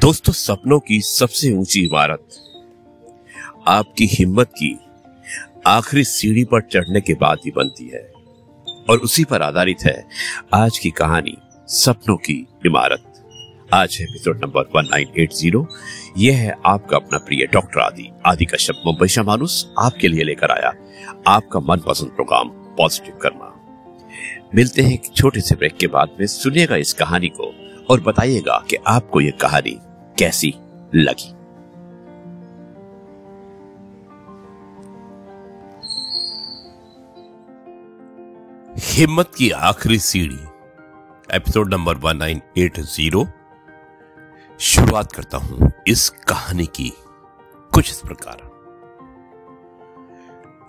दोस्तों, सपनों की सबसे ऊंची इमारत आपकी हिम्मत की आखिरी सीढ़ी पर चढ़ने के बाद ही बनती है और उसी पर आधारित है आज की कहानी सपनों की इमारत। आज है एपिसोड नंबर 1980। यह है आपका अपना प्रिय डॉक्टर आदि कश्यप मुंबई से मानुस आपके लिए लेकर आया आपका मनपसंद प्रोग्राम पॉजिटिव कर्मा। मिलते हैं एक छोटे से ब्रेक के बाद में। सुनिएगा इस कहानी को और बताइएगा कि आपको यह कहानी कैसी लगी। हिम्मत की आखिरी सीढ़ी, एपिसोड नंबर 1980। शुरुआत करता हूं इस कहानी की कुछ इस प्रकार।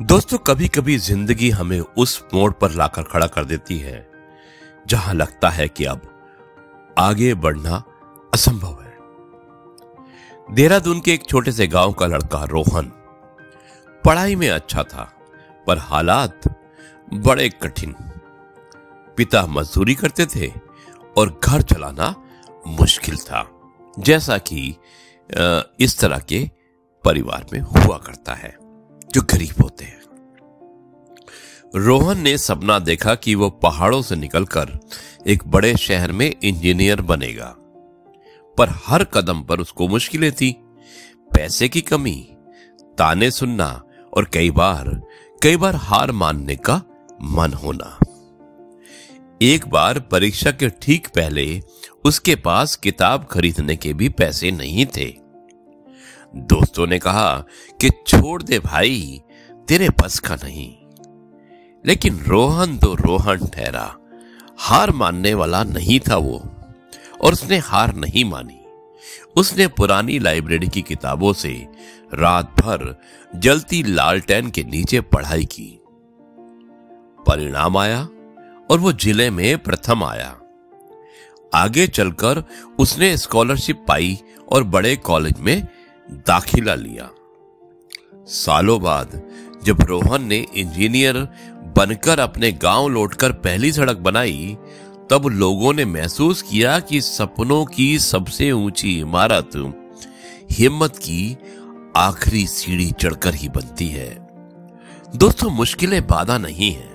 दोस्तों, कभी कभी जिंदगी हमें उस मोड़ पर लाकर खड़ा कर देती है जहां लगता है कि अब आगे बढ़ना असंभव है। देहरादून के एक छोटे से गांव का लड़का रोहन पढ़ाई में अच्छा था, पर हालात बड़े कठिन। पिता मजदूरी करते थे और घर चलाना मुश्किल था, जैसा कि इस तरह के परिवार में हुआ करता है जो गरीब होते हैं। रोहन ने सपना देखा कि वो पहाड़ों से निकलकर एक बड़े शहर में इंजीनियर बनेगा, पर हर कदम पर उसको मुश्किलें थी। पैसे की कमी, ताने सुनना और कई बार हार मानने का मन होना। एक बार परीक्षा के ठीक पहले उसके पास किताब खरीदने के भी पैसे नहीं थे। दोस्तों ने कहा कि छोड़ दे भाई, तेरे बस का नहीं। लेकिन रोहन तो रोहन ठहरा, हार मानने वाला नहीं था वो, और उसने हार नहीं मानी। उसने पुरानी लाइब्रेरी की किताबों से रात भर जलती लालटेन के नीचे पढ़ाई की। परिणाम आया और वो जिले में प्रथम आया। आगे चलकर उसने स्कॉलरशिप पाई और बड़े कॉलेज में दाखिला लिया। सालों बाद जब रोहन ने इंजीनियर बनकर अपने गांव लौटकर पहली सड़क बनाई, तब लोगों ने महसूस किया कि सपनों की सबसे ऊंची इमारत हिम्मत की आखिरी सीढ़ी चढ़कर ही बनती है। दोस्तों, मुश्किलें बाधा नहीं है,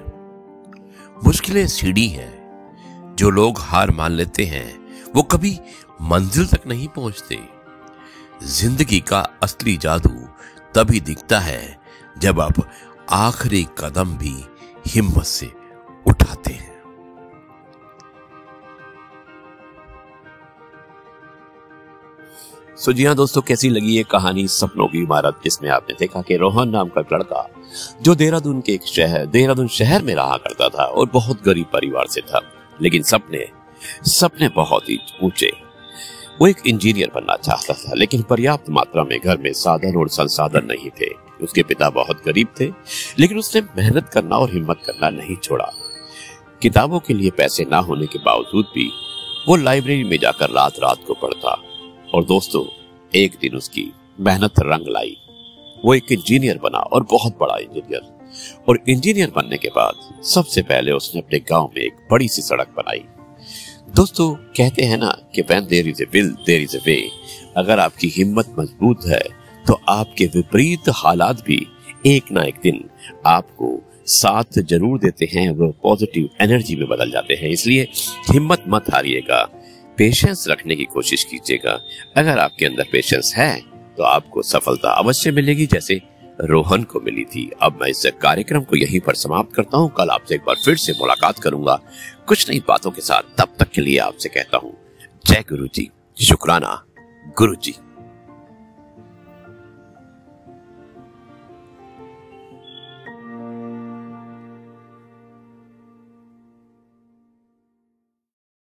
मुश्किलें सीढ़ी हैं। जो लोग हार मान लेते हैं वो कभी मंजिल तक नहीं पहुंचते। जिंदगी का असली जादू तभी दिखता है जब आप आखिरी कदम भी हिम्मत से उठाते हैं। सो जी हाँ दोस्तों, कैसी लगी ये कहानी सपनों की इमारत, जिसमें आपने देखा कि रोहन नाम का एक लड़का जो देहरादून के देहरादून शहर में रहा करता था और बहुत गरीब परिवार से था, लेकिन सपने बहुत ही ऊंचे। वो एक इंजीनियर बनना चाहता था, लेकिन पर्याप्त मात्रा में घर में साधन और संसाधन नहीं थे। उसके पिता बहुत गरीब थे, लेकिन उसने मेहनत करना और हिम्मत करना नहीं छोड़ा। किताबों के लिए पैसे ना होने के बावजूद भी वो लाइब्रेरी में जाकर रात रात को पढ़ता। और दोस्तों, एक दिन उसकी मेहनत रंग लाई। वो एक इंजीनियर बना और बहुत बड़ा इंजीनियर। और इंजीनियर बनने के बाद सबसे पहले उसने अपने गांव में एक बड़ी सी सड़क बनाई। दोस्तों, कहते हैं ना कि when there is a will, there is a way। अगर आपकी हिम्मत मजबूत है तो आपके विपरीत हालात भी एक ना एक दिन आपको साथ जरूर देते हैं, वो पॉजिटिव एनर्जी में बदल जाते हैं। इसलिए हिम्मत मत हारिएगा, पेशेंस रखने की कोशिश कीजिएगा। अगर आपके अंदर पेशेंस है तो आपको सफलता अवश्य मिलेगी, जैसे रोहन को मिली थी। अब मैं इस कार्यक्रम को यहीं पर समाप्त करता हूं। कल आपसे एक बार फिर से मुलाकात करूंगा कुछ नई बातों के साथ। तब तक के लिए आपसे कहता हूं जय गुरु जी, शुक्राना गुरु जी।